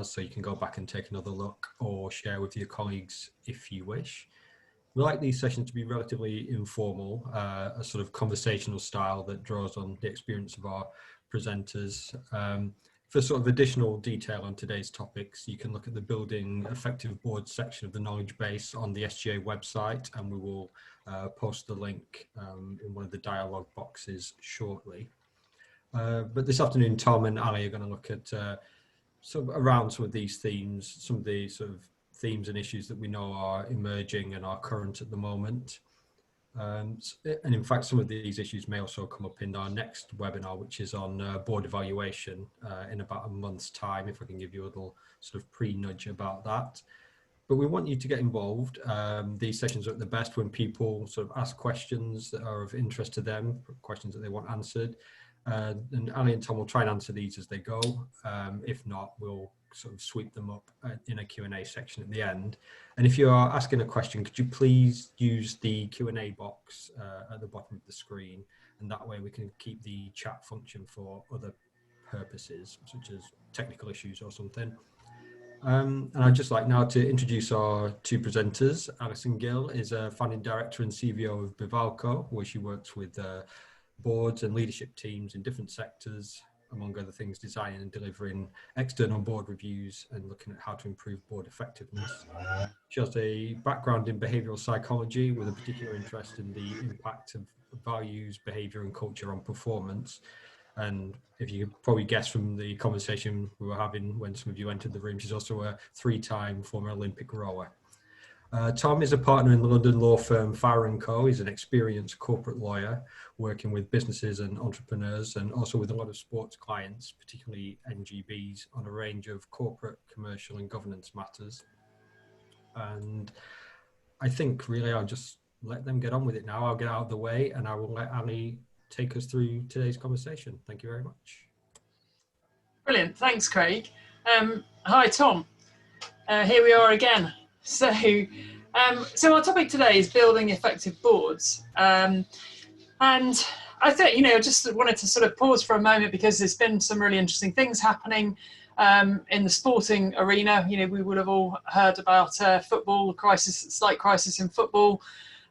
so you can go back and take another look or share with your colleagues if you wish. We like these sessions to be relatively informal, a sort of conversational style that draws on the experience of our presenters. For sort of additional detail on today's topics, you can look at the Building Effective Boards section of the knowledge base on the SGA website, and we will post the link in one of the dialogue boxes shortly. But this afternoon, Tom and Ali are going to look at sort of around some of these themes, some of the sort of themes and issues that we know are emerging and are current at the moment. And in fact, some of these issues may also come up in our next webinar, which is on board evaluation in about a month's time, if I can give you a little sort of pre-nudge about that. But we want you to get involved. These sessions are at the best when people sort of ask questions that are of interest to them, questions that they want answered. And Ali and Tom will try and answer these as they go. If not, we'll sort of sweep them up in a Q&A section at the end. And if you are asking a question, could you please use the Q&A box at the bottom of the screen, and that way we can keep the chat function for other purposes, such as technical issues or something. And I'd just like now to introduce our two presenters. Alison Gill is a founding director and CEO of Bvalco, where she works with boards and leadership teams in different sectors, among other things, designing and delivering external board reviews and looking at how to improve board effectiveness. She has a background in behavioural psychology with a particular interest in the impact of values, behaviour and culture on performance. And if you could probably guess from the conversation we were having when some of you entered the room, she's also a three-time former Olympic rower. Tom is a partner in the London law firm Farrer & Co. He's an experienced corporate lawyer working with businesses and entrepreneurs, and also with a lot of sports clients, particularly NGBs, on a range of corporate, commercial and governance matters. And I think really I'll just let them get on with it now. I'll get out of the way and I will let Ali take us through today's conversation. Thank you very much. Brilliant. Thanks, Craig. Hi, Tom. Here we are again. So our topic today is building effective boards. And I think, just wanted to sort of pause for a moment because there's been some really interesting things happening in the sporting arena. We would have all heard about football, slight crisis in football,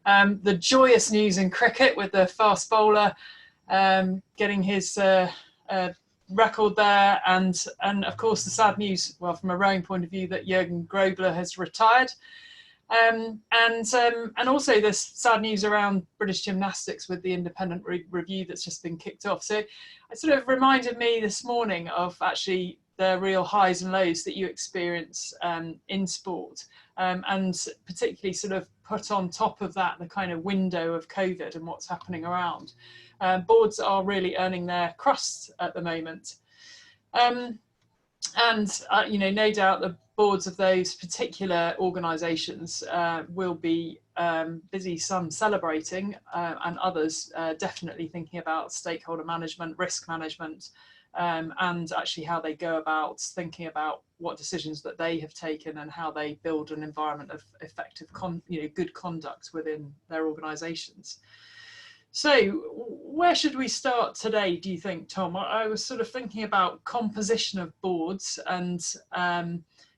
the joyous news in cricket with the fast bowler getting his record there, and of course the sad news, well, from a rowing point of view, that Jürgen Grobler has retired, and also this sad news around British gymnastics with the independent review that's just been kicked off. So it sort of reminded me this morning of actually the real highs and lows that you experience in sport, and particularly sort of put on top of that the kind of window of COVID and what's happening around. Boards are really earning their crust at the moment. No doubt the boards of those particular organisations will be busy, some celebrating and others definitely thinking about stakeholder management, risk management, and actually how they go about thinking about what decisions that they have taken and how they build an environment of effective, good conduct within their organisations. So where should we start today, do you think, Tom? I was sort of thinking about composition of boards, and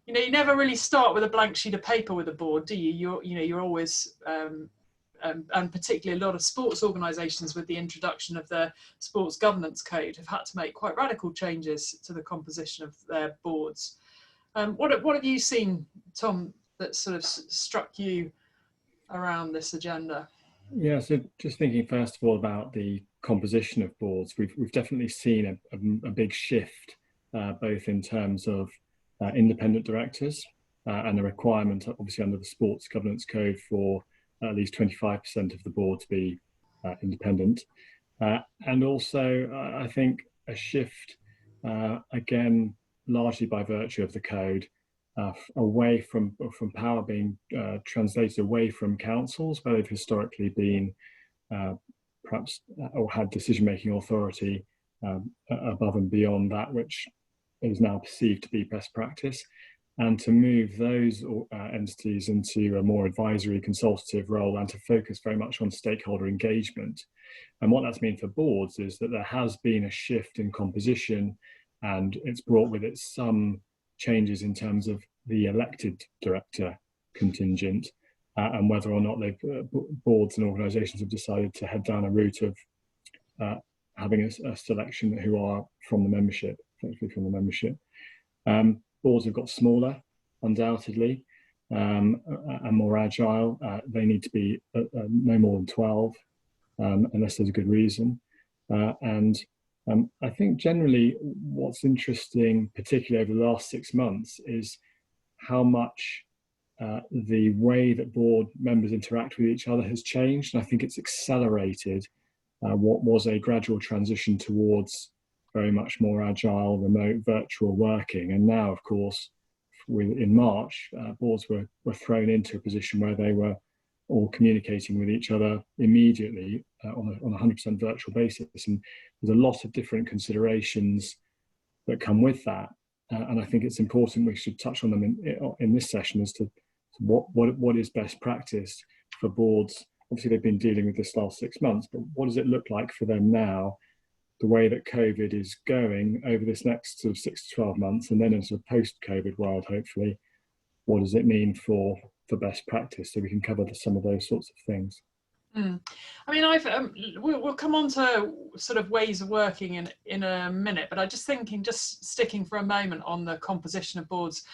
you never really start with a blank sheet of paper with a board, do you? You're always and particularly a lot of sports organisations with the introduction of the Sports Governance Code have had to make quite radical changes to the composition of their boards. What have you seen, Tom, that sort of struck you around this agenda? Yeah, so just thinking first of all about the composition of boards, we've definitely seen a big shift, both in terms of independent directors and the requirement, obviously under the Sports Governance Code, for at least 25% of the board to be independent. And also, I think a shift, again, largely by virtue of the code, away from power being translated away from councils, where they've historically been perhaps or had decision-making authority above and beyond that which is now perceived to be best practice, and to move those entities into a more advisory consultative role and to focus very much on stakeholder engagement. And what that's meant for boards is that there has been a shift in composition, and it's brought with it some changes in terms of the elected director contingent, and whether or not boards and organisations have decided to head down a route of having a selection who are from the membership, effectively from the membership. Boards have got smaller, undoubtedly, and more agile. They need to be no more than 12, unless there's a good reason. I think generally what's interesting, particularly over the last 6 months, is how much the way that board members interact with each other has changed. And I think it's accelerated what was a gradual transition towards very much more agile, remote, virtual working. And now, of course, in March, boards were thrown into a position where they were all communicating with each other immediately on a 100% virtual basis. And there's a lot of different considerations that come with that. And I think it's important we should touch on them in this session as to what is best practice for boards. Obviously, they've been dealing with this last 6 months, but what does it look like for them now, the way that COVID is going over this next sort of 6 to 12 months, and then in sort of post-COVID world, hopefully, what does it mean for best practice, so we can cover some of those sorts of things. I mean, we'll come on to sort of ways of working in a minute, but I just thinking, just sticking for a moment on the composition of boards,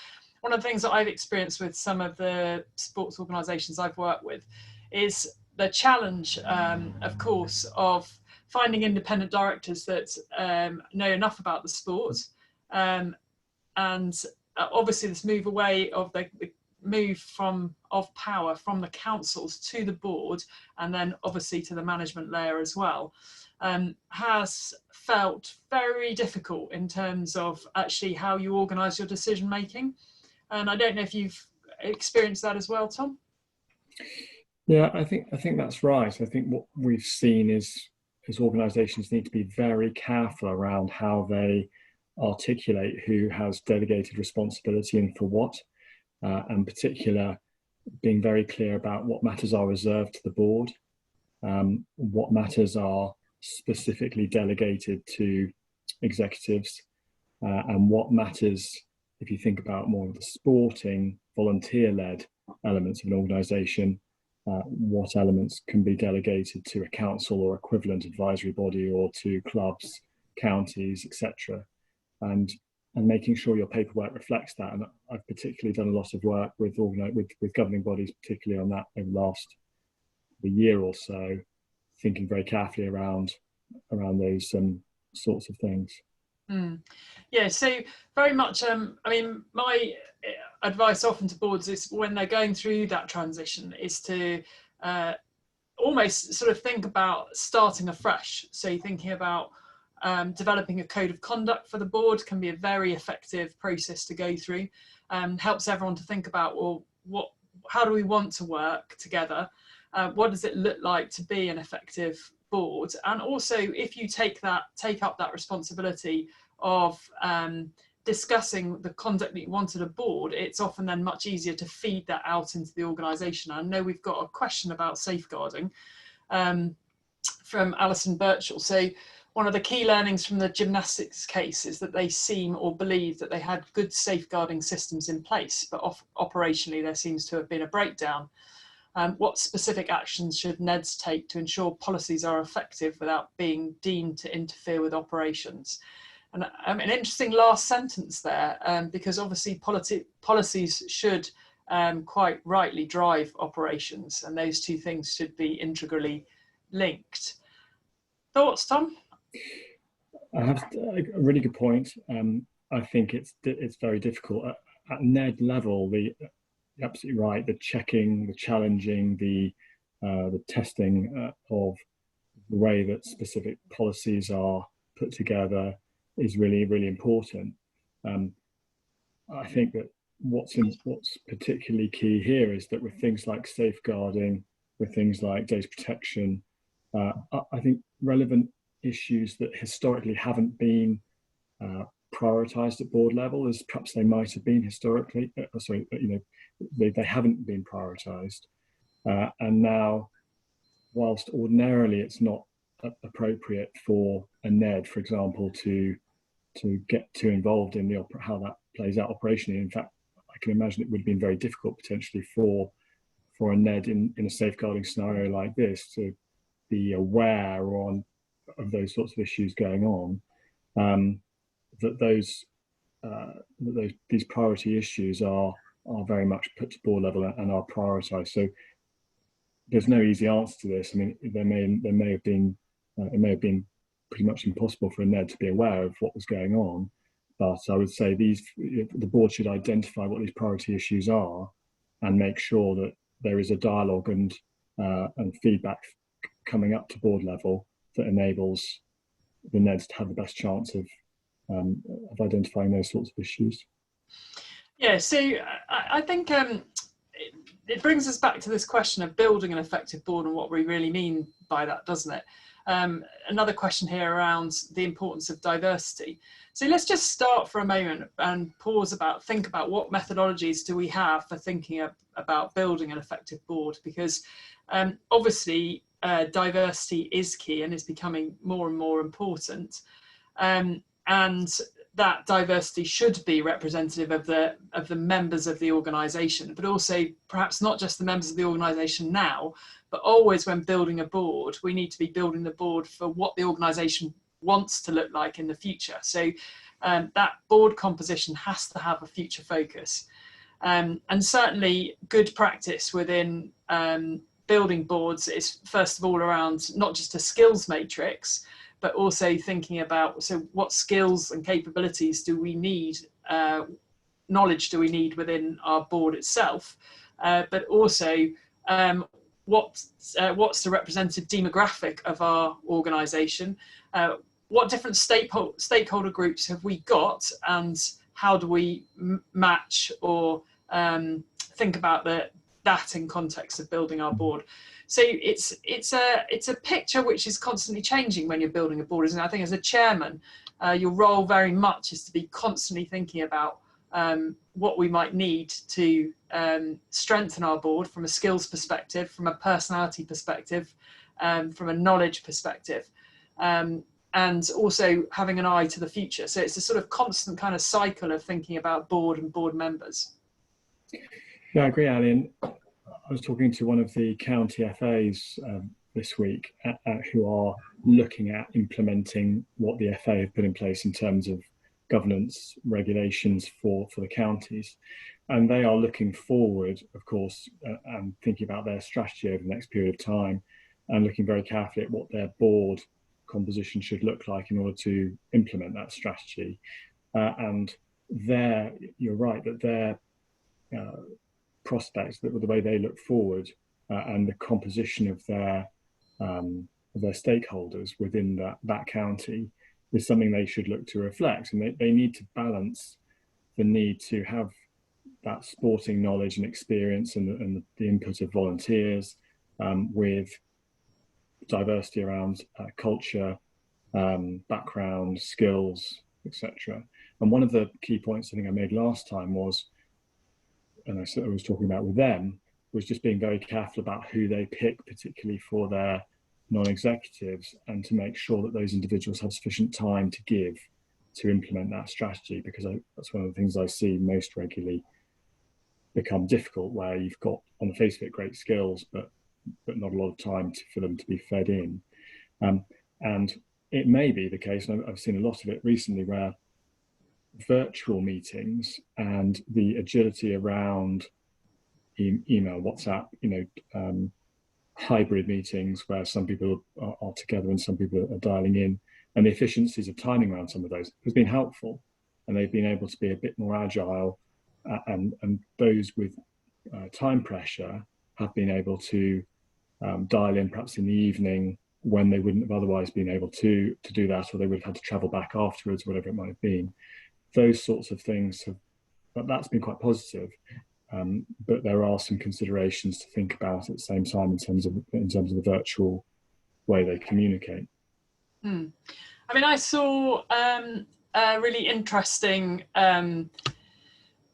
one of the things that I've experienced with some of the sports organisations I've worked with is the challenge, of course, of finding independent directors that know enough about the sport, and obviously this move away of the move of power from the councils to the board, and then obviously to the management layer as well, has felt very difficult in terms of actually how you organise your decision making. And I don't know if you've experienced that as well, Tom. Yeah, I think that's right. I think what we've seen is organisations need to be very careful around how they articulate who has delegated responsibility and for what, and particular being very clear about what matters are reserved to the board, what matters are specifically delegated to executives, and what matters, if you think about more of the sporting, volunteer-led elements of an organisation, what elements can be delegated to a council or equivalent advisory body, or to clubs, counties, etc. And making sure your paperwork reflects that. And I've particularly done a lot of work with governing bodies, particularly on that over the last year or so, thinking very carefully around those sorts of things. Yeah, so very much, I mean, my advice often to boards is when they're going through that transition is to almost sort of think about starting afresh. So you're thinking about developing a code of conduct for the board can be a very effective process to go through. Helps everyone to think about, well, how do we want to work together? What does it look like to be an effective board? And also, if you take up that responsibility of discussing the conduct that you want at a board, it's often then much easier to feed that out into the organisation. I know we've got a question about safeguarding from Alison Birchall. So one of the key learnings from the gymnastics case is that they seem or believe that they had good safeguarding systems in place, but operationally there seems to have been a breakdown. What specific actions should NEDs take to ensure policies are effective without being deemed to interfere with operations? And an interesting last sentence there, because obviously policies should quite rightly drive operations, and those two things should be integrally linked. Thoughts, Tom? I have a really good point. I think it's very difficult at NED level. You're absolutely right. The checking, the challenging, the testing of the way that specific policies are put together is really, really important. I think that what's particularly key here is that with things like safeguarding, with things like data protection, I think relevant issues that historically haven't been prioritised at board level, as perhaps they might have been historically. They haven't been prioritised, and now, whilst ordinarily it's not appropriate for a NED, for example, to get too involved in how that plays out operationally. In fact, I can imagine it would have been very difficult potentially for a NED in a safeguarding scenario like this to be aware of those sorts of issues going on, that these priority issues are very much put to board level and are prioritised. So there's no easy answer to this. I mean, there may have been it may have been pretty much impossible for a NED to be aware of what was going on, but I would say the board should identify what these priority issues are and make sure that there is a dialogue and feedback coming up to board level that enables the NEDs to have the best chance of identifying those sorts of issues. Yeah, so I think it brings us back to this question of building an effective board and what we really mean by that, doesn't it? Another question here around the importance of diversity. So let's just start for a moment and think about what methodologies do we have for thinking about building an effective board, because obviously diversity is key and is becoming more and more important. And that diversity should be representative of the members of the organisation, but also perhaps not just the members of the organisation now, but always when building a board, we need to be building the board for what the organisation wants to look like in the future. So that board composition has to have a future focus. And certainly good practice within building boards is first of all around not just a skills matrix, but also thinking about, so what skills and capabilities do we need, knowledge do we need within our board itself, but also what's the representative demographic of our organisation, what different stakeholder groups have we got, and how do we match or think about that in context of building our board. So it's a picture which is constantly changing when you're building a board, isn't it? I think as a chairman, your role very much is to be constantly thinking about what we might need to strengthen our board from a skills perspective, from a personality perspective, from a knowledge perspective, and also having an eye to the future. So it's a sort of constant kind of cycle of thinking about board and board members. Yeah, I agree, Ali. And I was talking to one of the county FAs this week who are looking at implementing what the FA have put in place in terms of governance regulations for the counties. And they are looking forward, of course, and thinking about their strategy over the next period of time and looking very carefully at what their board composition should look like in order to implement that strategy. And you're right, that their prospects, that the way they look forward and the composition of their stakeholders within that county is something they should look to reflect. And they need to balance the need to have that sporting knowledge and experience and the input of volunteers with diversity around culture, background, skills, etc. And one of the key points I think I made last time was, and I was talking about with them, was just being very careful about who they pick, particularly for their non-executives, and to make sure that those individuals have sufficient time to give to implement that strategy, because that's one of the things I see most regularly become difficult, where you've got, on the face of it, great skills, but not a lot of time for them to be fed in. And it may be the case, and I've seen a lot of it recently, where virtual meetings and the agility around email, WhatsApp, hybrid meetings where some people are together and some people are dialing in, and the efficiencies of timing around some of those has been helpful, and they've been able to be a bit more agile, and those with time pressure have been able to dial in perhaps in the evening when they wouldn't have otherwise been able to do that, or they would have had to travel back afterwards, whatever it might have been. Those sorts of things that's been quite positive, but there are some considerations to think about at the same time in terms of the virtual way they communicate. I mean, I saw a really interesting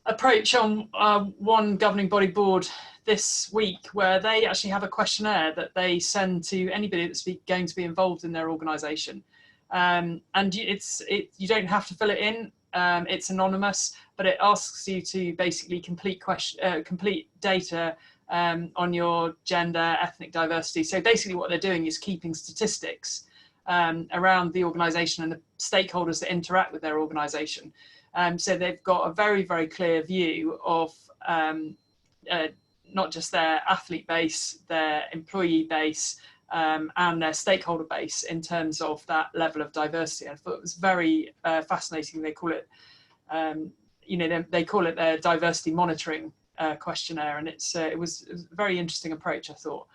approach on one governing body board this week, where they actually have a questionnaire that they send to anybody that's going to be involved in their organisation, and you don't have to fill it in. It's anonymous, but but it asks you to basically complete data on your gender, ethnic diversity. So basically what they're doing is keeping statistics around the organisation and the stakeholders that interact with their organisation. So they've got a very, very clear view of not just their athlete base, their employee base, and their stakeholder base in terms of that level of diversity. I thought it was very fascinating. They call it, they call it their diversity monitoring questionnaire, and it was a very interesting approach, I thought.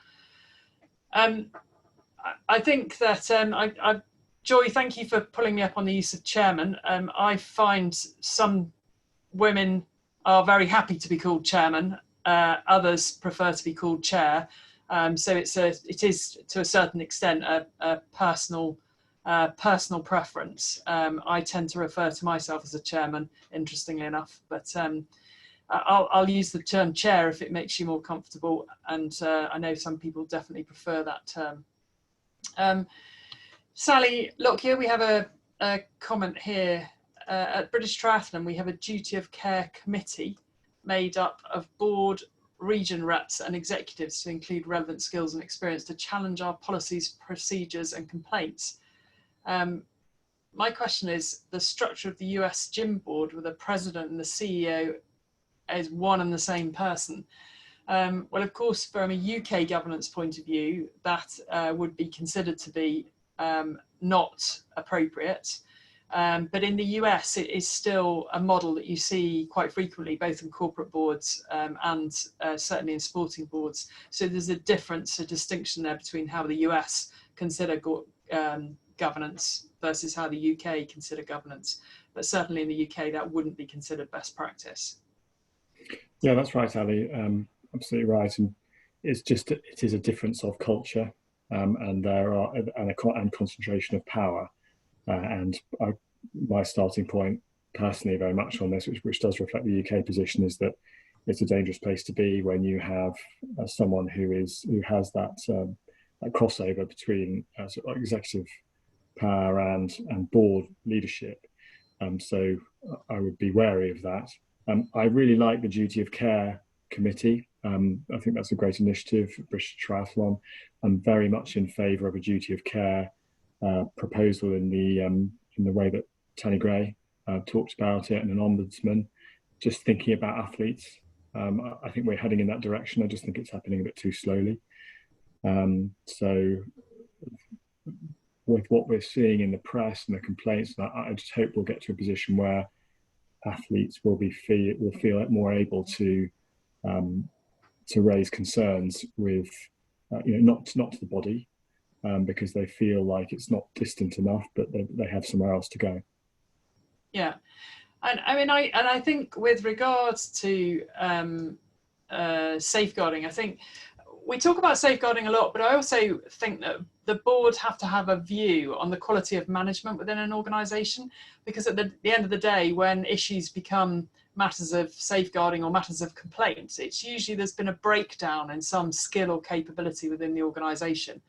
I think that Joy, thank you for pulling me up on the use of chairman. I find some women are very happy to be called chairman. Others prefer to be called chair. So it is to a certain extent a personal preference. I tend to refer to myself as a chairman, interestingly enough, but I'll use the term chair if it makes you more comfortable. And I know some people definitely prefer that term. Sally Lockyer, we have a comment here. At British Triathlon, we have a duty of care committee made up of board, region reps and executives to include relevant skills and experience to challenge our policies, procedures and complaints. My question is, the structure of the US gym board with the president and the CEO is one and the same person. Well, of course, from a UK governance point of view, that would be considered to be not appropriate. But in the US, it is still a model that you see quite frequently, both in corporate boards and certainly in sporting boards. So there's a difference, a distinction there between how the US consider governance versus how the UK consider governance. But certainly in the UK, that wouldn't be considered best practice. Yeah, that's right, Ali. Absolutely right. And it's just, it is a difference of culture and there are and concentration of power. And my starting point personally very much on this, which does reflect the UK position, is that it's a dangerous place to be when you have someone who has that crossover between sort of executive power and board leadership. So I would be wary of that. I really like the duty of care committee. I think that's a great initiative for British Triathlon. I'm very much in favour of a duty of care proposal in the way that Tanny Gray talked about it, and an ombudsman. Just thinking about athletes, I think we're heading in that direction. I just think it's happening a bit too slowly. So with what we're seeing in the press and the complaints, I just hope we'll get to a position where athletes will feel more able to raise concerns with, not to the body, because they feel like it's not distant enough, but they have somewhere else to go. Yeah, and I think with regards to safeguarding, I think we talk about safeguarding a lot, but I also think that the board have to have a view on the quality of management within an organisation, because at the end of the day, when issues become matters of safeguarding or matters of complaints, it's usually there's been a breakdown in some skill or capability within the organisation.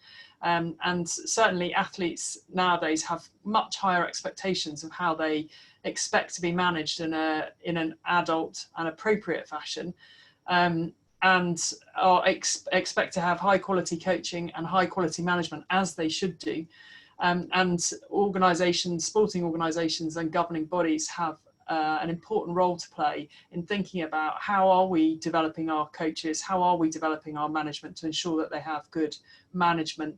And certainly athletes nowadays have much higher expectations of how they expect to be managed in an adult and appropriate fashion, and expect to have high quality coaching and high quality management, as they should do. And organisations, sporting organisations and governing bodies have an important role to play in thinking about how are we developing our coaches, how are we developing our management to ensure that they have good management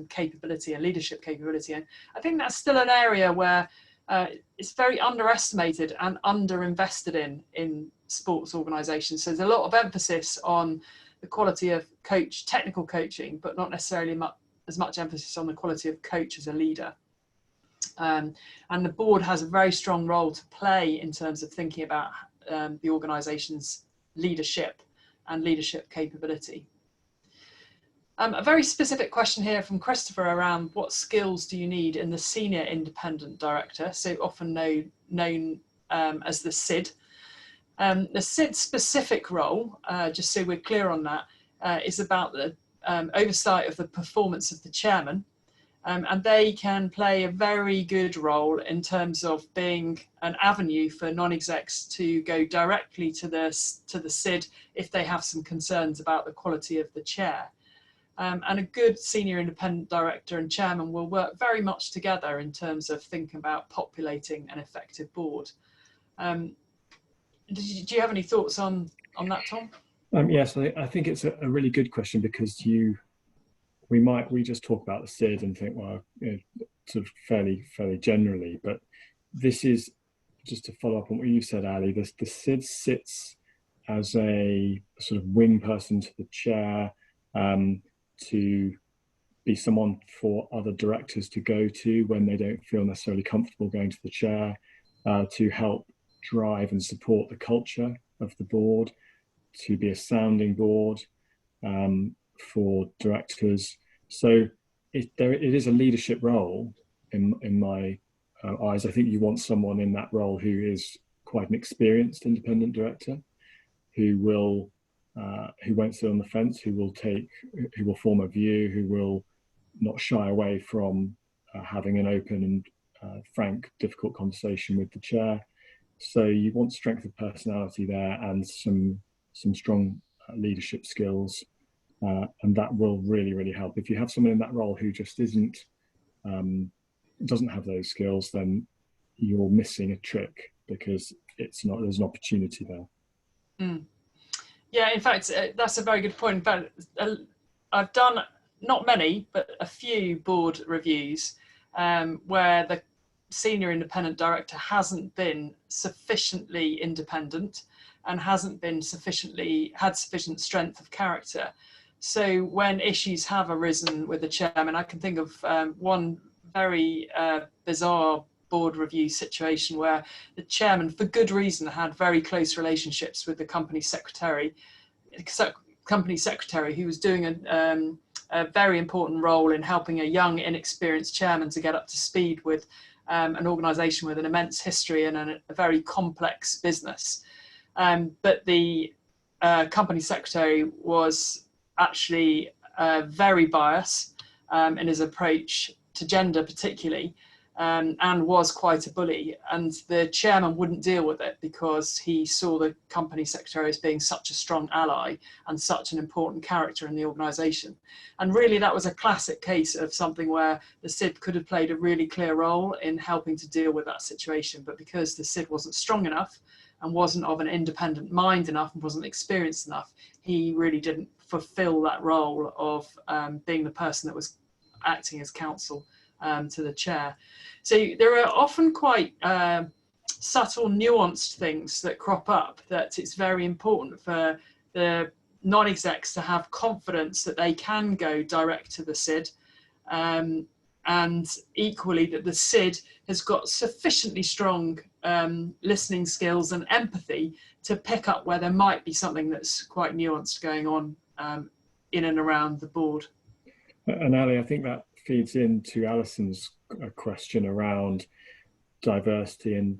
capability and leadership capability. And I think that's still an area where it's very underestimated and underinvested in sports organisations. So there's a lot of emphasis on the quality of technical coaching, but not necessarily as much emphasis on the quality of coach as a leader. And the board has a very strong role to play in terms of thinking about the organisation's leadership and leadership capability. A very specific question here from Christopher around what skills do you need in the senior independent director, so often known as the SID. The SID specific role, just so we're clear on that, is about the oversight of the performance of the chairman, and they can play a very good role in terms of being an avenue for non-execs to go directly to the SID if they have some concerns about the quality of the chair. And a good senior independent director and chairman will work very much together in terms of thinking about populating an effective board. Do you have any thoughts on that, Tom? Yes, I think it's a really good question, because we just talk about the SID and think, well, sort of fairly generally, but this is, just to follow up on what you said, Ali, the SID sits as a sort of wing person to the chair, to be someone for other directors to go to when they don't feel necessarily comfortable going to the chair, to help drive and support the culture of the board, to be a sounding board for directors. So it is a leadership role in my eyes. I think you want someone in that role who is quite an experienced independent director, who won't sit on the fence, who will form a view, who will not shy away from having an open and frank, difficult conversation with the chair. So you want strength of personality there, and some strong leadership skills, and that will really help. If you have someone in that role who just doesn't have those skills, then you're missing a trick, because there's an opportunity there. Mm. Yeah, in fact, that's a very good point. In fact, I've done not many, but a few board reviews where the senior independent director hasn't been sufficiently independent and hasn't been had sufficient strength of character. So when issues have arisen with the chairman, I can think of one very bizarre board review situation where the chairman, for good reason, had very close relationships with the company secretary who was doing a very important role in helping a young, inexperienced chairman to get up to speed with an organisation with an immense history and a very complex business. But the company secretary was actually very biased in his approach to gender particularly, and was quite a bully, and the chairman wouldn't deal with it because he saw the company secretary as being such a strong ally and such an important character in the organisation. And really that was a classic case of something where the SID could have played a really clear role in helping to deal with that situation, but because the SID wasn't strong enough and wasn't of an independent mind enough and wasn't experienced enough, he really didn't fulfil that role of being the person that was acting as counsel to the chair. So there are often quite subtle, nuanced things that crop up that it's very important for the non-execs to have confidence that they can go direct to the SID, and equally that the SID has got sufficiently strong listening skills and empathy to pick up where there might be something that's quite nuanced going on in and around the board. And Ali, I think that feeds into Alison's question around diversity and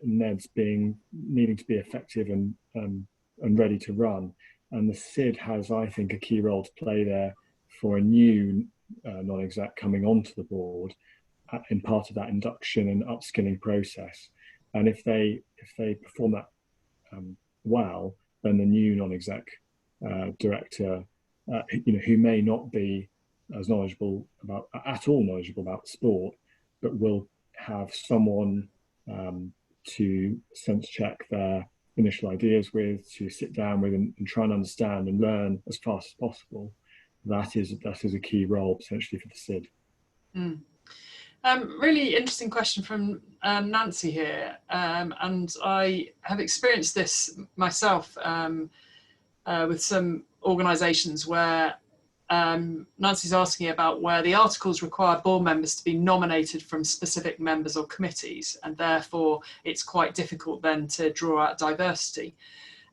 Ned's needing to be effective and ready to run. And the SID has, I think, a key role to play there for a new non-exec coming onto the board in part of that induction and upskilling process. And if they perform that well, then the new non-exec director, who may not be as knowledgeable about sport, but will have someone to sense check their initial ideas with, to sit down with and try and understand and learn as fast as possible. That is a key role potentially for the SID. Mm. Really interesting question from Nancy here, and I have experienced this myself with some organisations where Nancy's asking about where the articles require board members to be nominated from specific members or committees, and therefore it's quite difficult then to draw out diversity.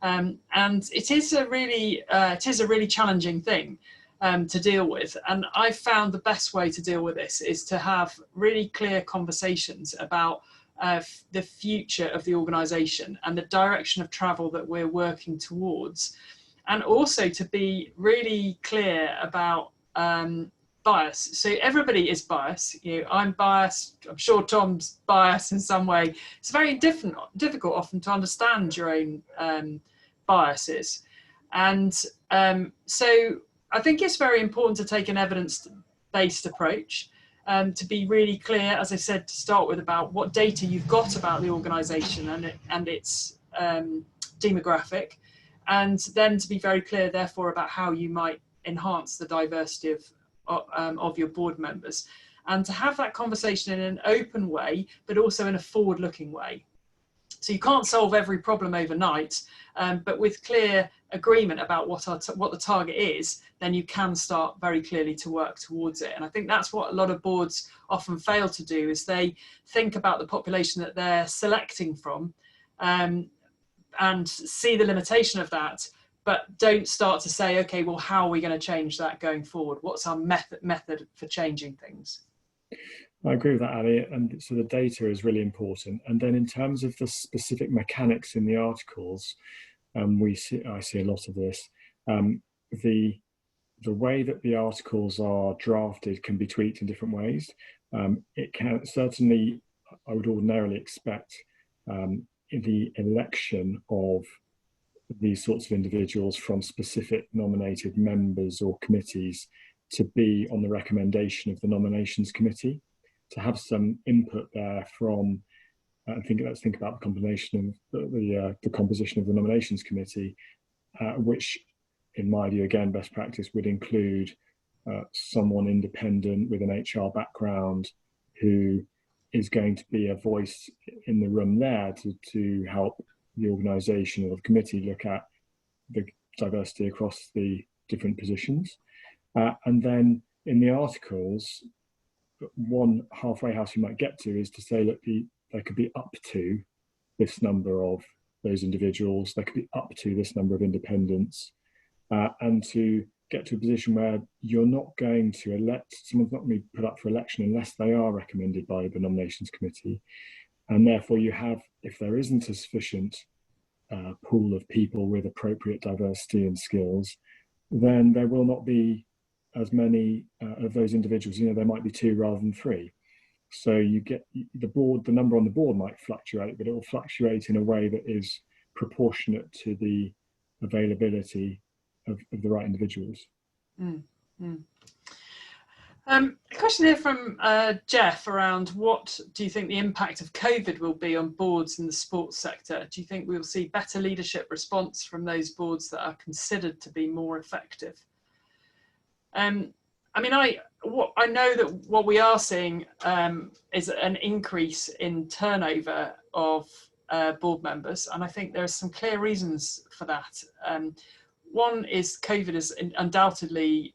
And it is a really challenging thing to deal with. And I found the best way to deal with this is to have really clear conversations about the future of the organisation and the direction of travel that we're working towards. And also to be really clear about bias. So everybody is biased. You know, I'm biased. I'm sure Tom's biased in some way. It's very difficult often to understand your own biases. And so I think it's very important to take an evidence-based approach, to be really clear, as I said, to start with, about what data you've got about the organisation and its demographic, and then to be very clear, therefore, about how you might enhance the diversity of your board members, and to have that conversation in an open way, but also in a forward-looking way. So you can't solve every problem overnight, but with clear agreement about what the target is, then you can start very clearly to work towards it. And I think that's what a lot of boards often fail to do, is they think about the population that they're selecting from, and see the limitation of that, but don't start to say, okay, well, how are we going to change that going forward? What's our method for changing things? I agree with that, Ali, and so the data is really important. And then in terms of the specific mechanics in the articles, I see a lot of this. The way that the articles are drafted can be tweaked in different ways. It can certainly, I would ordinarily expect the election of these sorts of individuals from specific nominated members or committees to be on the recommendation of the nominations committee, to have some input there from, let's think about the combination of the composition of the nominations committee, which, in my view, again, best practice would include someone independent with an HR background who is going to be a voice in the room there to help the organisation or the committee look at the diversity across the different positions. And then in the articles, one halfway house you might get to is to say that there could be up to this number of those individuals, there could be up to this number of independents, and to get to a position where you're not going to elect, someone's not going to be put up for election unless they are recommended by the nominations committee. And therefore you have, if there isn't a sufficient pool of people with appropriate diversity and skills, then there will not be as many of those individuals. You know, there might be 2 rather than 3. So you get the number on the board might fluctuate, but it will fluctuate in a way that is proportionate to the availability of the right individuals. A question here from Jeff around, what do you think the impact of COVID will be on boards in the sports sector? Do you think we'll see better leadership response from those boards that are considered to be more effective? I mean, I know that what we are seeing is an increase in turnover of board members, and I think there are some clear reasons for that. One is COVID has undoubtedly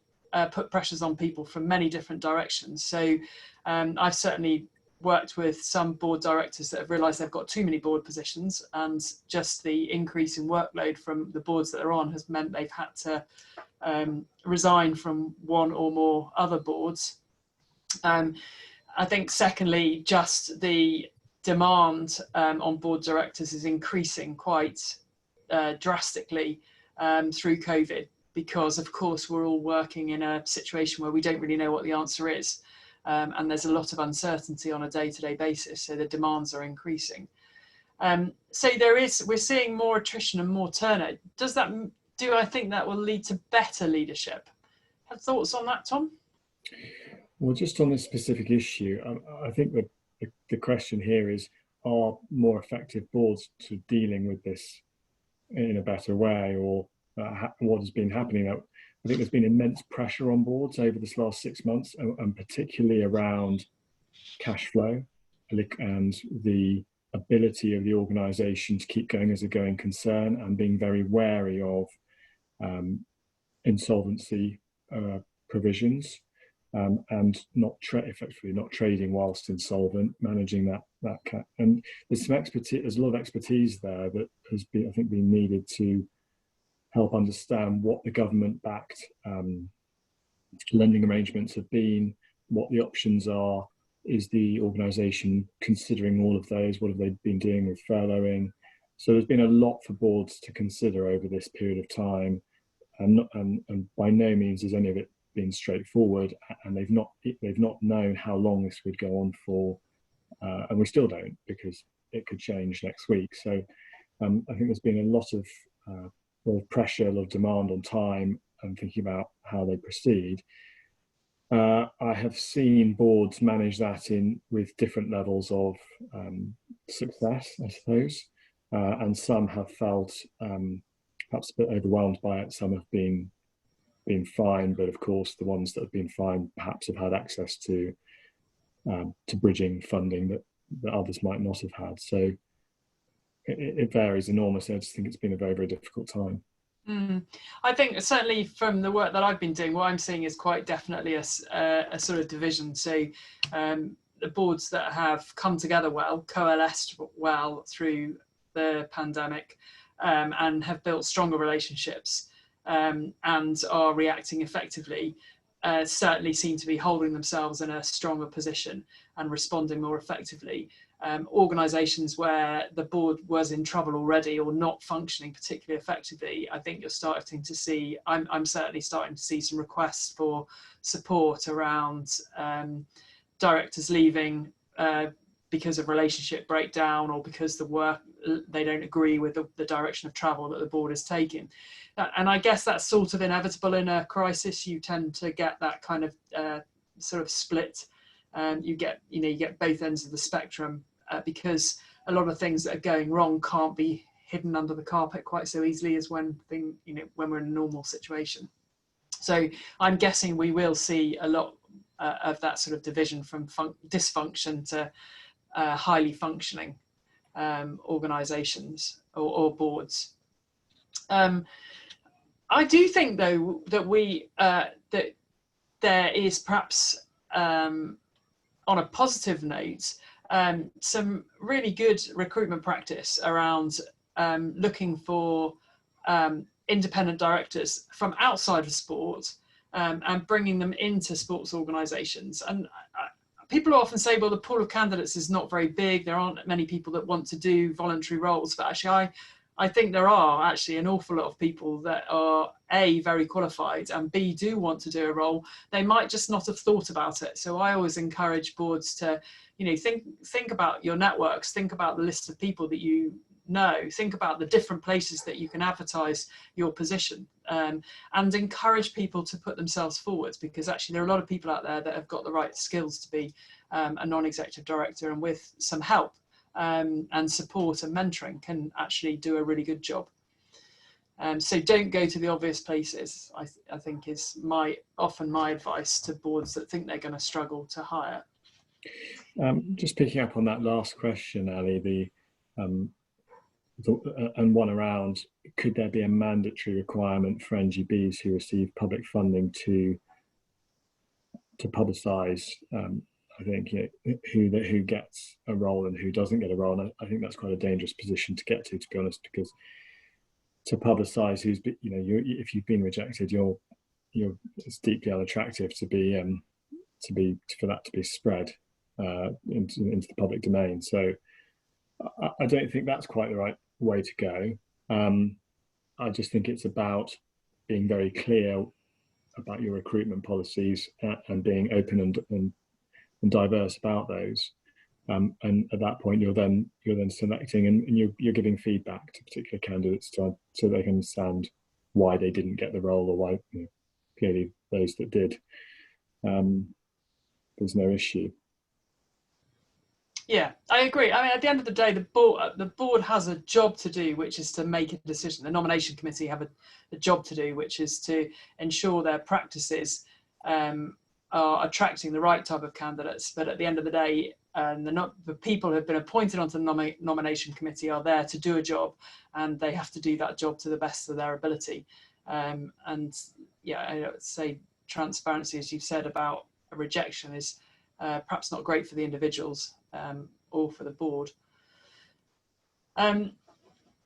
put pressures on people from many different directions. So I've certainly worked with some board directors that have realised they've got too many board positions, and just the increase in workload from the boards that they're on has meant they've had to resign from one or more other boards. I think secondly, just the demand on board directors is increasing quite drastically through COVID, because of course we're all working in a situation where we don't really know what the answer is, and there's a lot of uncertainty on a day-to-day basis, so the demands are increasing. So we're seeing more attrition and more turnover. Do I think that will lead to better leadership? Have thoughts on that, Tom? Well, just on this specific issue, I think that the question here is, are more effective boards to dealing with this in a better way, or what has been happening? I think there's been immense pressure on boards over this last 6 months, and particularly around cash flow and the ability of the organisation to keep going as a going concern, and being very wary of insolvency provisions, and effectively not trading whilst insolvent, managing that and there's a lot of expertise there that has been, I think, been needed to help understand what the government-backed lending arrangements have been, what the options are. Is the organisation considering all of those? What have they been doing with furloughing? So there's been a lot for boards to consider over this period of time, and by no means is any of it been straightforward, and they've not known how long this would go on for, and we still don't, because it could change next week. So I think there's been a lot of pressure, a lot of demand on time, and thinking about how they proceed. I have seen boards manage that with different levels of success, I suppose, and some have felt perhaps a bit overwhelmed by it. Some have been fine, but of course the ones that have been fine perhaps have had access to bridging funding that others might not have had. So it varies enormously. I just think it's been a very, very difficult time. I think certainly from the work that I've been doing, what I'm seeing is quite definitely a sort of division. So the boards that have come together well, coalesced well through the pandemic, and have built stronger relationships, and are reacting effectively, certainly seem to be holding themselves in a stronger position and responding more effectively. Organisations where the board was in trouble already or not functioning particularly effectively, I think you're starting to see, I'm certainly starting to see some requests for support around directors leaving because of relationship breakdown, or because they don't agree with the direction of travel that the board is taking. And I guess that's sort of inevitable in a crisis. You tend to get that kind of sort of split. You get both ends of the spectrum, because a lot of things that are going wrong can't be hidden under the carpet quite so easily as when we're in a normal situation. So I'm guessing we will see a lot of that sort of division from dysfunction to highly functioning organisations or boards. I do think, though, that that there is perhaps, on a positive note, some really good recruitment practice around looking for independent directors from outside of sport, and bringing them into sports organisations. And people often say, well, the pool of candidates is not very big. There aren't many people that want to do voluntary roles. But actually, I think there are actually an awful lot of people that are A, very qualified, and B, do want to do a role. They might just not have thought about it. So I always encourage boards to, think about your networks, think about the list of people that you know, think about the different places that you can advertise your position, and encourage people to put themselves forwards, because actually there are a lot of people out there that have got the right skills to be a non-executive director, and with some help and support and mentoring can actually do a really good job. So don't go to the obvious places, I think is often my advice to boards that think they're going to struggle to hire. Just picking up on that last question, Ali, and one around, could there be a mandatory requirement for NGBs who receive public funding to publicise, I think, who gets a role and who doesn't get a role? And I think that's quite a dangerous position to get to be honest, because to publicise if you've been rejected, it's deeply unattractive for that to be spread into the public domain. So I don't think that's quite the right way to go. I just think it's about being very clear about your recruitment policies and being open and diverse about those. And at that point, you're then selecting and you're giving feedback to particular candidates so they can understand why they didn't get the role, or why clearly those that did, there's no issue. Yeah, I agree. I mean, at the end of the day, the board has a job to do, which is to make a decision. The nomination committee have a job to do, which is to ensure their practices are attracting the right type of candidates. But at the end of the day, the people who have been appointed onto the nomination committee are there to do a job, and they have to do that job to the best of their ability. And yeah, I would say transparency, as you've said about a rejection, is perhaps not great for the individuals or for the board.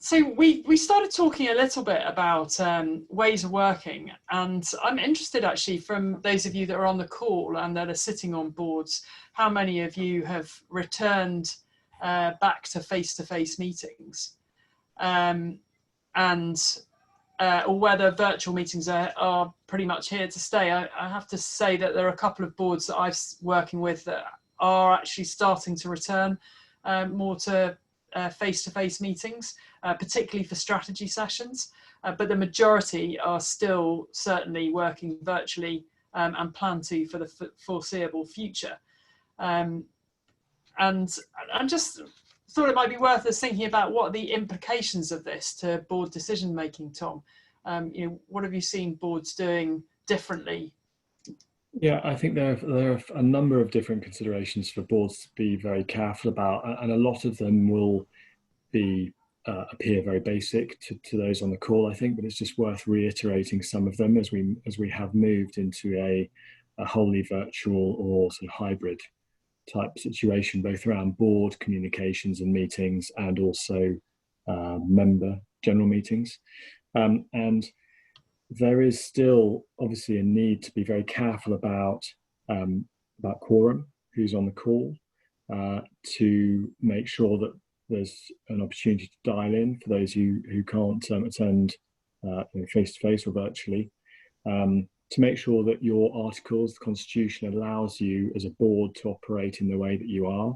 So we started talking a little bit about ways of working, and I'm interested actually from those of you that are on the call and that are sitting on boards, how many of you have returned back to face-to-face meetings, and or whether virtual meetings are pretty much here to stay. I have to say that there are a couple of boards that I'm working with that are actually starting to return more to face-to-face meetings, particularly for strategy sessions. But the majority are still certainly working virtually and plan to for the foreseeable future. And I just thought it might be worth us thinking about what are the implications of this to board decision making, Tom. What have you seen boards doing differently? Yeah, I think there are a number of different considerations for boards to be very careful about, and a lot of them will be appear very basic to those on the call, I think, but it's just worth reiterating some of them as we have moved into a wholly virtual or sort of hybrid type situation, both around board communications and meetings, and also member general meetings. And there is still obviously a need to be very careful about quorum, who's on the call, to make sure that there's an opportunity to dial in for those who can't attend face-to-face or virtually, to make sure that your articles, the Constitution, allows you as a board to operate in the way that you are.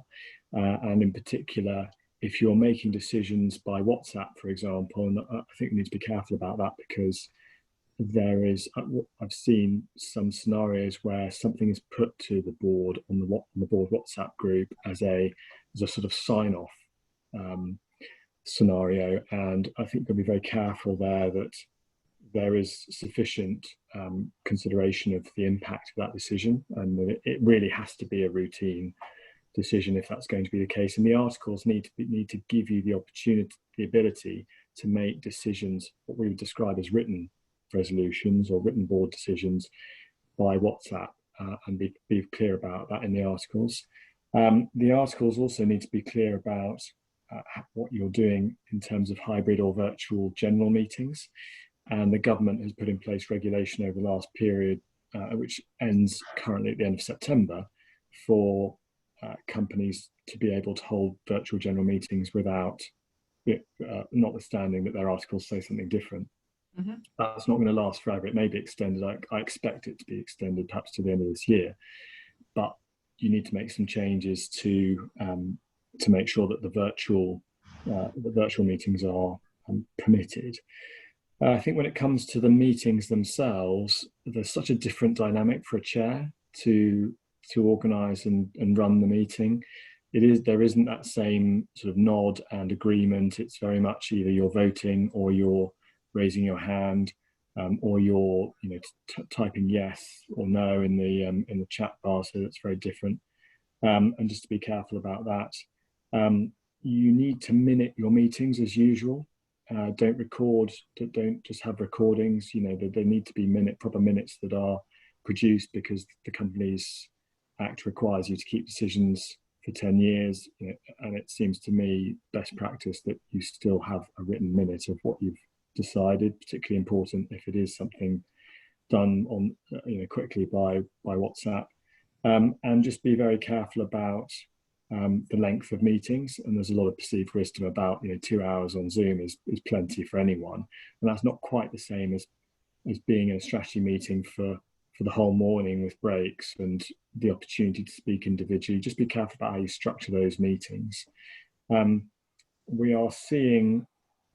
And in particular, if you're making decisions by WhatsApp, for example, and I think we need to be careful about that, because I've seen some scenarios where something is put to the board on the board WhatsApp group as a sort of sign-off scenario, and I think we'll be very careful there that there is sufficient consideration of the impact of that decision, and that it really has to be a routine decision if that's going to be the case. And the articles need to give you the opportunity, the ability to make decisions, what we would describe as written resolutions or written board decisions by WhatsApp, and be clear about that in the articles. The articles also need to be clear about what you're doing in terms of hybrid or virtual general meetings. And the government has put in place regulation over the last period, which ends currently at the end of September, for companies to be able to hold virtual general meetings without, notwithstanding that their articles say something different. Mm-hmm. That's not going to last forever. It may be extended. I expect it to be extended perhaps to the end of this year, but you need to make some changes to make sure that the virtual meetings are permitted. I think when it comes to the meetings themselves, there's such a different dynamic for a chair to organise and run the meeting. There isn't that same sort of nod and agreement. It's very much either you're voting or you're raising your hand, or you're typing yes or no in the chat bar. So that's very different. And just to be careful about that. You need to minute your meetings as usual. Don't record. Don't just have recordings. They need to be proper minutes that are produced, because the Companies Act requires you to keep decisions for 10 years. And it seems to me best practice that you still have a written minute of what you've decided, particularly important if it is something done on quickly by WhatsApp, and just be very careful about the length of meetings. And there's a lot of perceived wisdom about 2 hours on Zoom is plenty for anyone, and that's not quite the same as being in a strategy meeting for the whole morning with breaks and the opportunity to speak individually. Just be careful about how you structure those meetings. We are seeing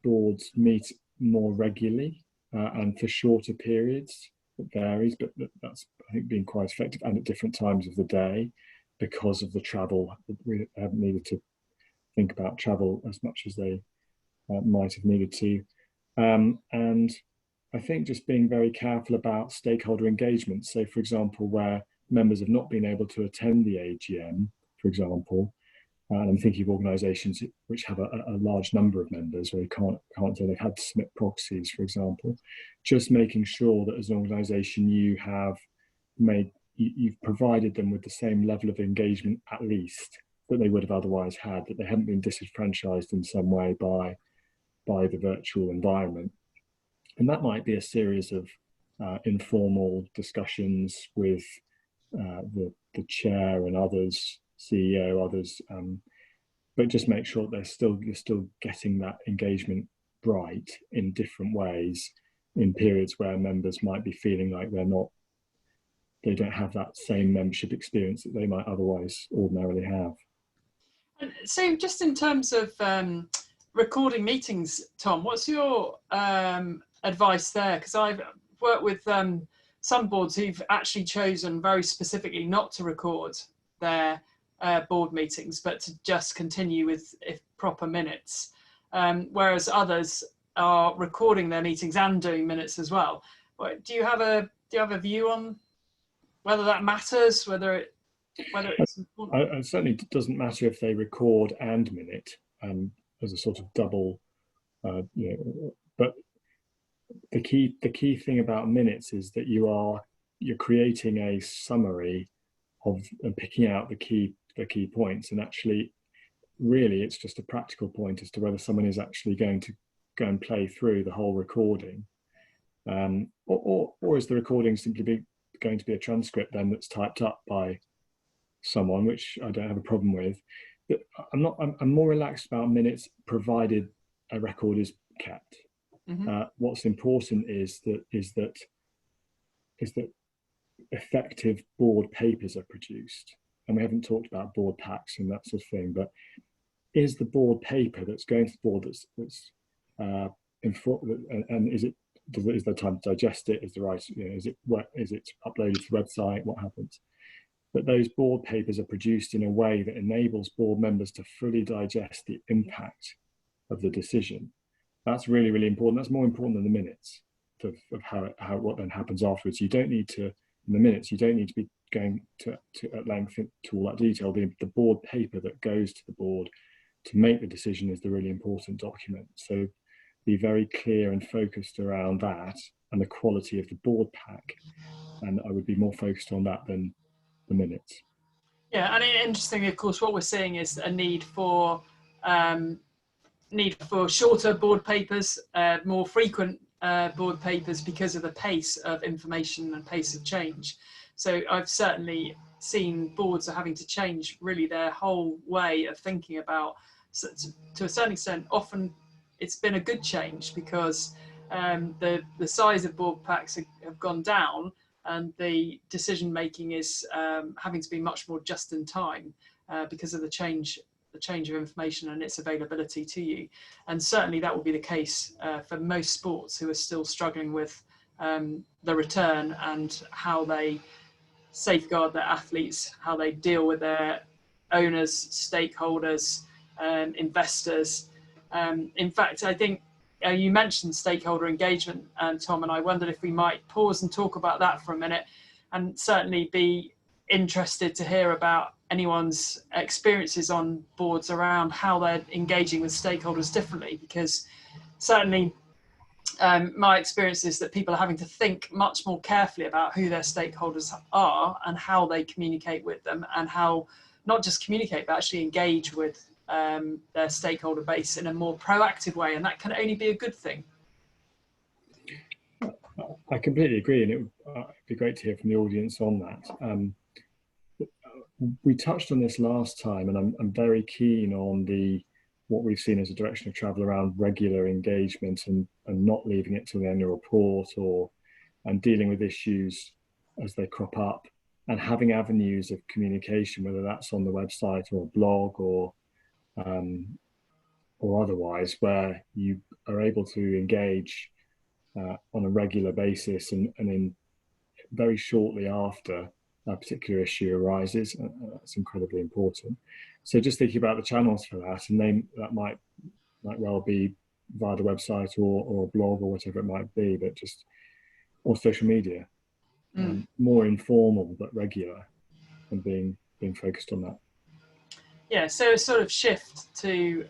boards meet more regularly and for shorter periods. It varies, but that's, I think, been quite effective, and at different times of the day, because of the travel. We haven't needed to think about travel as much as they might have needed to. And I think just being very careful about stakeholder engagement. So, for example, where members have not been able to attend the AGM, for example, and I'm thinking of organisations which have a large number of members where you can't say they've had to submit proxies, for example. Just making sure that as an organisation you've provided them with the same level of engagement, at least, that they would have otherwise had, that they haven't been disenfranchised in some way by the virtual environment. And that might be a series of informal discussions with the chair and others, CEO, others, but just make sure that you're still getting that engagement right in different ways, in periods where members might be feeling like they don't have that same membership experience that they might otherwise ordinarily have. And so just in terms of recording meetings, Tom, what's your advice there? Because I've worked with some boards who've actually chosen very specifically not to record their board meetings, but to just continue with proper minutes, whereas others are recording their meetings and doing minutes as well. Do you have a view on whether that matters, whether it's important? It certainly doesn't matter if they record and minute as a sort of double, but the key thing about minutes is that you're creating a summary of and picking out the key points, and actually really it's just a practical point as to whether someone is actually going to go and play through the whole recording, or is the recording simply going to be a transcript then that's typed up by someone, which I don't have a problem with. But I'm more relaxed about minutes, provided a record is kept. Mm-hmm. What's important is that effective board papers are produced, and we haven't talked about board packs and that sort of thing, but is the board paper that's going to the board that's and is there time to digest it? Is it uploaded to the website? What happens? But those board papers are produced in a way that enables board members to fully digest the impact of the decision. That's really, really important. That's more important than the minutes of what then happens afterwards. You don't need to, in the minutes, you don't need to be going to at length to all that detail. The board paper that goes to the board to make the decision is the really important document. So be very clear and focused around that and the quality of the board pack. And I would be more focused on that than the minutes. Yeah, and interestingly, of course, what we're seeing is a need for shorter board papers, more frequent board papers, because of the pace of information and pace of change. So I've certainly seen boards are having to change really their whole way of thinking about, to a certain extent, often it's been a good change because the size of board packs have gone down, and the decision making is having to be much more just in time because of the change of information and its availability to you. And certainly that will be the case for most sports who are still struggling with the return and how they safeguard their athletes, how they deal with their owners, stakeholders, investors. In fact, I think you mentioned stakeholder engagement, Tom, and I wondered if we might pause and talk about that for a minute, and certainly be interested to hear about anyone's experiences on boards around how they're engaging with stakeholders differently, because certainly my experience is that people are having to think much more carefully about who their stakeholders are and how they communicate with them, and how not just communicate but actually engage with their stakeholder base in a more proactive way, and that can only be a good thing. I completely agree, and it would be great to hear from the audience on that. We touched on this last time, and I'm very keen on what we've seen as a direction of travel around regular engagement and not leaving it to the annual report and dealing with issues as they crop up, and having avenues of communication, whether that's on the website or a blog or otherwise, where you are able to engage on a regular basis and in very shortly after a particular issue arises. That's incredibly important. So just thinking about the channels for that, and that might well be via the website or a blog or whatever it might be, but or social media, more informal but regular, and being focused on that. Yeah, so a sort of shift to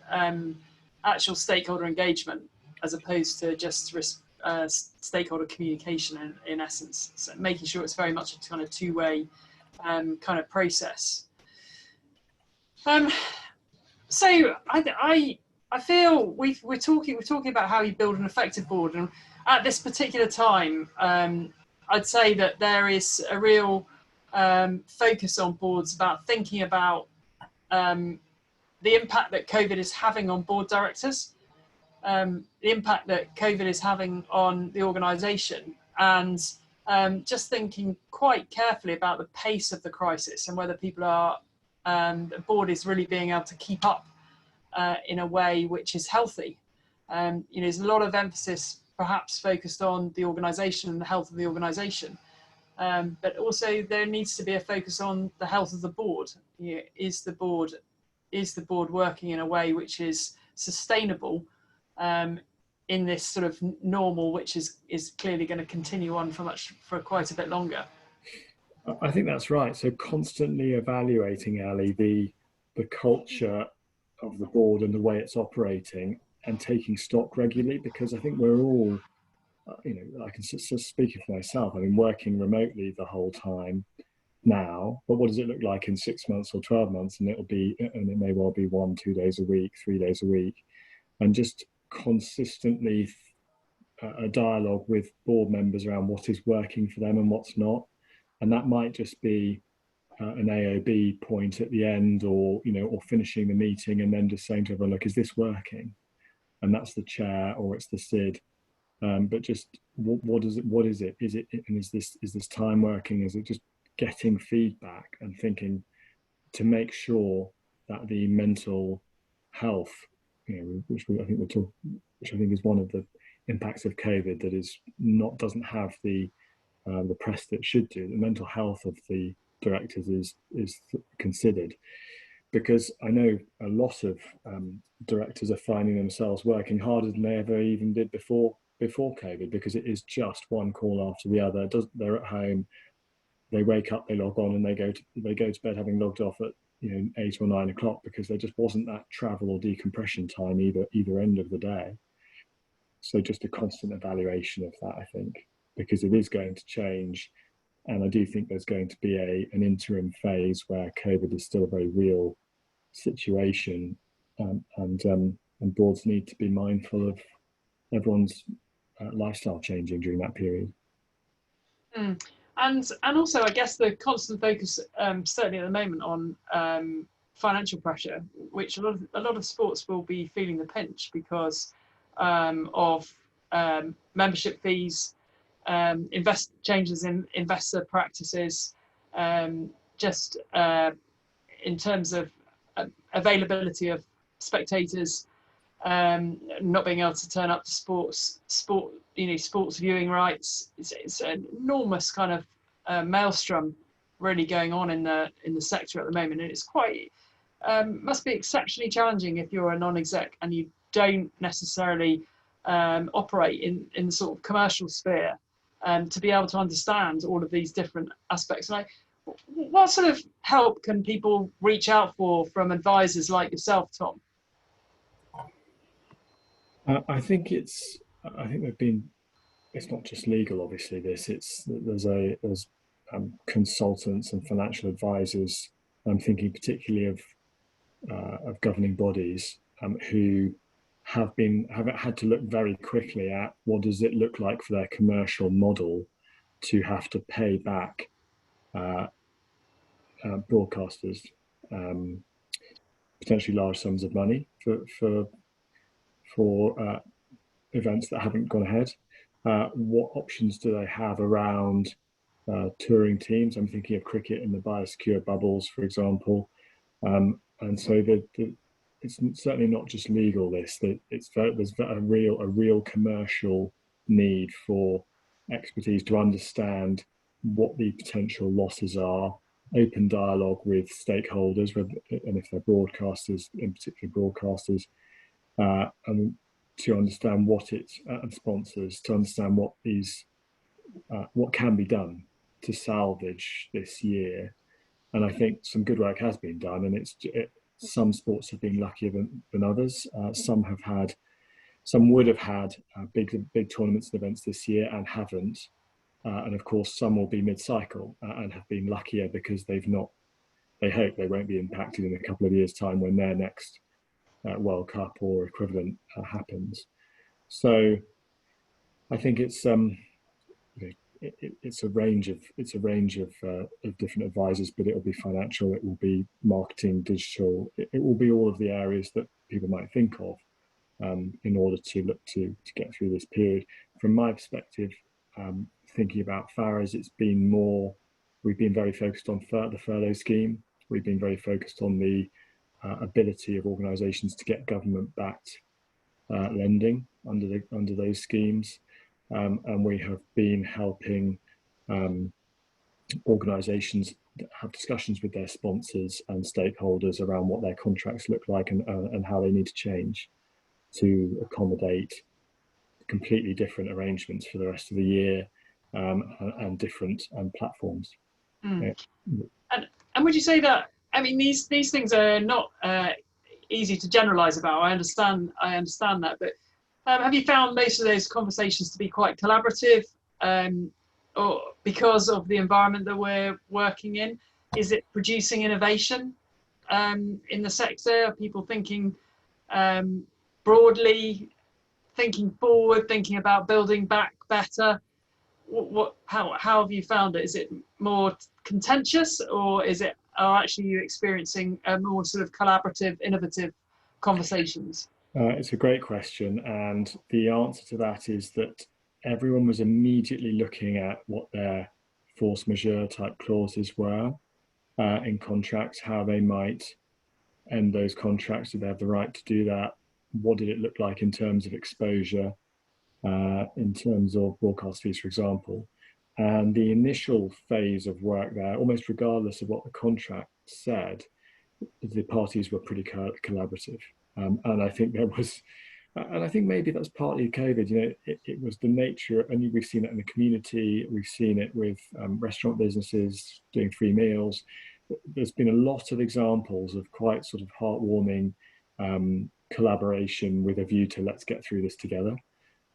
actual stakeholder engagement as opposed to just stakeholder communication in essence. So making sure it's very much a kind of two-way kind of process. So I feel we're talking about how you build an effective board, and at this particular time, I'd say that there is a real focus on boards about thinking about the impact that COVID is having on board directors. the impact that COVID is having on the organisation, and just thinking quite carefully about the pace of the crisis and whether people are, the board is really being able to keep up in a way which is healthy. There's a lot of emphasis perhaps focused on the organisation and the health of the organisation, but also there needs to be a focus on the health of the board. Is the board working in a way which is sustainable in this sort of normal, which is clearly going to continue on for quite a bit longer? I think that's right. So constantly evaluating, Ali, the culture of the board and the way it's operating, and taking stock regularly, because I think we're all, I can speak for myself. I've been working remotely the whole time now, but what does it look like in 6 months or 12 months? And it may well be 1-2 days a week, 3 days a week, and just consistently a dialogue with board members around what is working for them and what's not. And that might just be an AOB point at the end, or finishing the meeting and then just saying to everyone, look, is this working? And that's the chair or it's the SID. But just what is it? Is it, and is this time working? Is it just getting feedback and thinking to make sure that the mental health, which I think is one of the impacts of COVID that doesn't have the press that it should do. The mental health of the directors is considered, because I know a lot of directors are finding themselves working harder than they ever even did before COVID, because it is just one call after the other. They're at home, they wake up, they log on, and they go to bed having logged off at 8 or 9 o'clock, because there just wasn't that travel or decompression time either end of the day. So just a constant evaluation of that, I think, because it is going to change. And I do think there's going to be an interim phase where COVID is still a very real situation, and boards need to be mindful of everyone's lifestyle changing during that period. And also, I guess the constant focus, certainly at the moment, on financial pressure, which a lot of sports will be feeling the pinch because of membership fees, changes in investor practices, just in terms of availability of spectators, not being able to turn up to sports viewing rights. It's an enormous kind of maelstrom really going on in the sector at the moment, and it's quite must be exceptionally challenging if you're a non-exec and you don't necessarily operate in the sort of commercial sphere, to be able to understand all of these different aspects. And what sort of help can people reach out for from advisors like yourself, Tom? I think it's not just legal, obviously. There's consultants and financial advisors. I'm thinking particularly of governing bodies who have had to look very quickly at what does it look like for their commercial model to have to pay back broadcasters potentially large sums of money for events that haven't gone ahead. What options do they have around touring teams? I'm thinking of cricket and the biosecure bubbles, for example. And so it's certainly not just legal. There's a real commercial need for expertise to understand what the potential losses are, open dialogue with stakeholders, and if they're broadcasters, in particular broadcasters, and to understand and sponsors, to understand what can be done to salvage this year. And I think some good work has been done, and some sports have been luckier than others. Some would have had big tournaments and events this year and haven't. And of course, some will be mid-cycle and have been luckier because they hope they won't be impacted in a couple of years' time when their next World Cup or equivalent happens. So I think it's a range of different advisors, but it will be financial, it will be marketing, digital, it will be all of the areas that people might think of. in order to look to get through this period. From my perspective, thinking about FARAs, we've been very focused on the furlough scheme. We've been very focused on the ability of organisations to get government-backed lending under those schemes, and we have been helping organisations have discussions with their sponsors and stakeholders around what their contracts look like and how they need to change to accommodate completely different arrangements for the rest of the year, and different platforms. Mm. And would you say that, I mean, these things are not easy to generalise about. I understand that, but have you found most of those conversations to be quite collaborative, or because of the environment that we're working in? Is it producing innovation in the sector? Are people thinking broadly, thinking forward, thinking about building back better? How have you found it? Is it more contentious, or are actually you experiencing a more sort of collaborative, innovative conversations? It's a great question, and the answer to that is that everyone was immediately looking at what their force majeure type clauses were in contracts, how they might end those contracts. Did they have the right to do that? What did it look like in terms of exposure, in terms of broadcast fees, for example? And the initial phase of work there, almost regardless of what the contract said, the parties were pretty collaborative. And I think and I think maybe that's partly COVID. You know, it was the nature, and we've seen it in the community. We've seen it with restaurant businesses doing free meals. There's been a lot of examples of quite sort of heartwarming collaboration with a view to let's get through this together,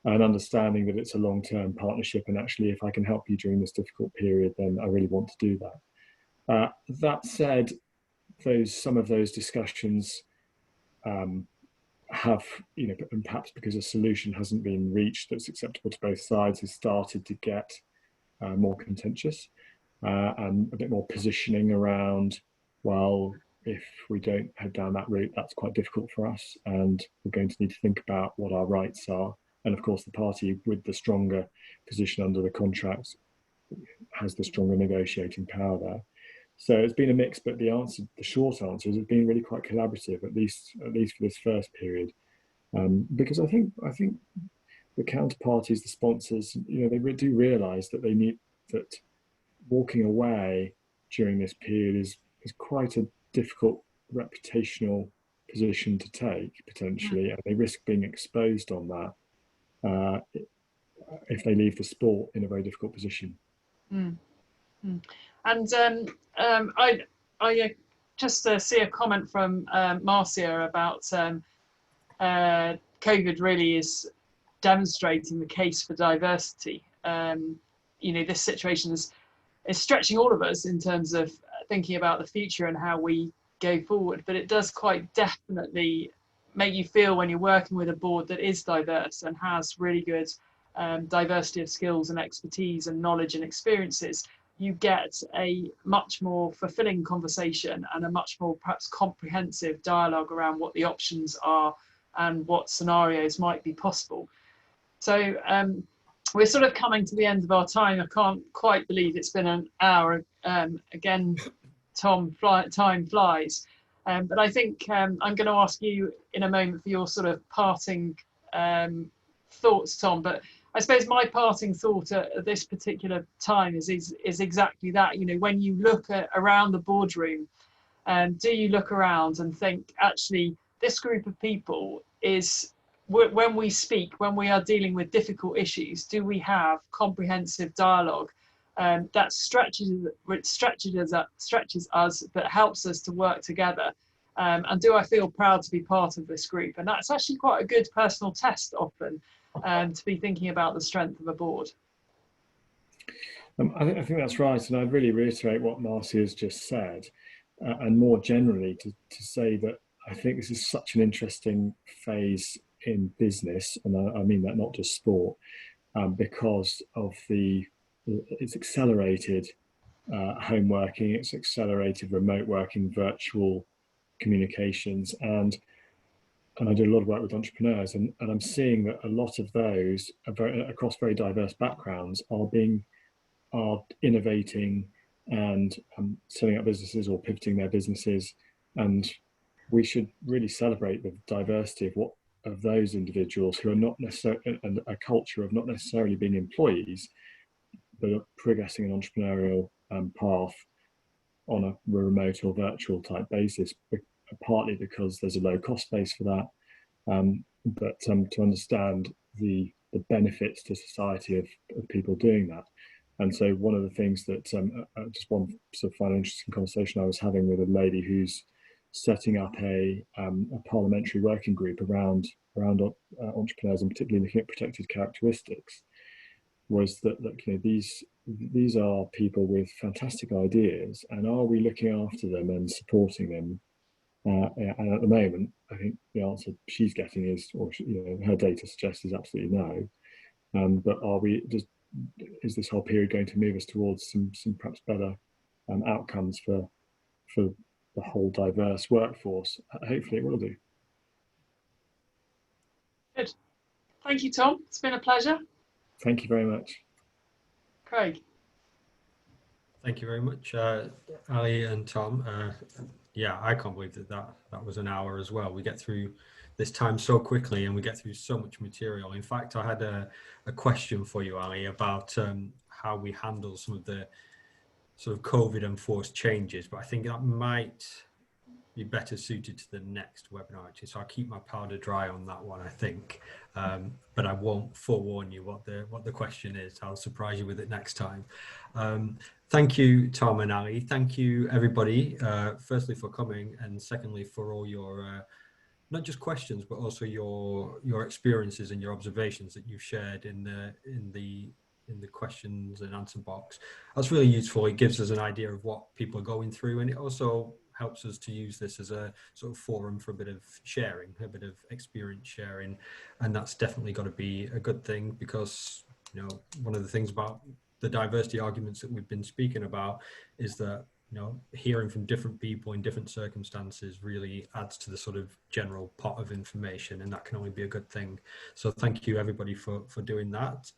and understanding that it's a long-term partnership. And actually, if I can help you during this difficult period, then I really want to do that. That said, some of those discussions have, you know, and perhaps because a solution hasn't been reached that's acceptable to both sides, has started to get more contentious, and a bit more positioning around, well, if we don't head down that route, that's quite difficult for us, and we're going to need to think about what our rights are. And of course, the party with the stronger position under the contract has the stronger negotiating power there. So it's been a mix, but the short answer is it's been really quite collaborative, at least for this first period, because I think the counterparties, the sponsors, you know, they do realise that they need that walking away during this period is quite a difficult reputational position to take potentially, and they risk being exposed on that if they leave the sport in a very difficult position. Mm. Mm. And I just see a comment from Marcia about COVID really is demonstrating the case for diversity. You know, this situation is stretching all of us in terms of thinking about the future and how we go forward, but it does quite definitely make you feel, when you're working with a board that is diverse and has really good diversity of skills and expertise and knowledge and experiences, you get a much more fulfilling conversation and a much more perhaps comprehensive dialogue around what the options are and what scenarios might be possible. So we're sort of coming to the end of our time. I can't quite believe it's been an hour. Again, Tom, time flies. But I think I'm going to ask you in a moment for your sort of parting thoughts, Tom. But I suppose my parting thought at this particular time is exactly that. You know, when you look around the boardroom, do you look around and think, actually, this group of people is, when we speak, when we are dealing with difficult issues, do we have comprehensive dialogue that stretches us, but helps us to work together? And do I feel proud to be part of this group? And that's actually quite a good personal test often, to be thinking about the strength of a board. I think that's right, and I'd really reiterate what Marcia has just said, and more generally to say that I think this is such an interesting phase in business, and I mean that not just sport, because of it's accelerated home working, it's accelerated remote working, virtual communications, and and I do a lot of work with entrepreneurs, and I'm seeing that a lot of those across very diverse backgrounds are innovating and setting up businesses or pivoting their businesses, and we should really celebrate the diversity of those individuals who are not necessarily, and a culture of not necessarily being employees, but are progressing an entrepreneurial path on a remote or virtual type basis, partly because there's a low cost base for that, but to understand the benefits to society of people doing that. And so one of the things that, just one sort of final interesting conversation I was having with a lady who's setting up a parliamentary working group around entrepreneurs, and particularly looking at protected characteristics, was that, look, you know, these are people with fantastic ideas, and are we looking after them and supporting them? And at the moment, I think the answer she's getting is, or you know, her data suggests, is absolutely no. But is this whole period going to move us towards some perhaps better outcomes for the whole diverse workforce? Hopefully, it will do. Good. Thank you, Tom. It's been a pleasure. Thank you very much. Craig. Thank you very much, Ali and Tom. Yeah, I can't believe that was an hour as well. We get through this time so quickly, and we get through so much material. In fact, I had a question for you, Ali, about how we handle some of the sort of COVID enforced changes, but I think that might be better suited to the next webinar, actually. So I'll keep my powder dry on that one, I think. But I won't forewarn you what the question is. I'll surprise you with it next time. Thank you, Tom and Ali. Thank you, everybody, firstly for coming, and secondly for all your not just questions, but also your experiences and your observations that you've shared in the questions and answer box. That's really useful. It gives us an idea of what people are going through, and it also helps us to use this as a sort of forum for a bit of sharing, a bit of experience sharing, and that's definitely got to be a good thing, because, you know, one of the things about the diversity arguments that we've been speaking about is that, you know, hearing from different people in different circumstances really adds to the sort of general pot of information, and that can only be a good thing. So thank you, everybody, for doing that.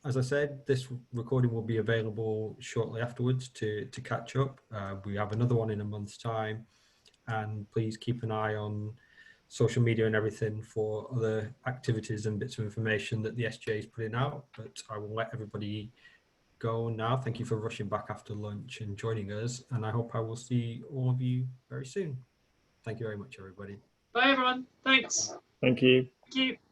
As I said, this recording will be available shortly afterwards to catch up. We have another one in a month's time, and please keep an eye on social media and everything for other activities and bits of information that the SJ is putting out. But I will let everybody go now. Thank you for rushing back after lunch and joining us, and I hope I will see all of you very soon. Thank you very much, everybody. Bye, everyone. Thanks. Thank you. Thank you.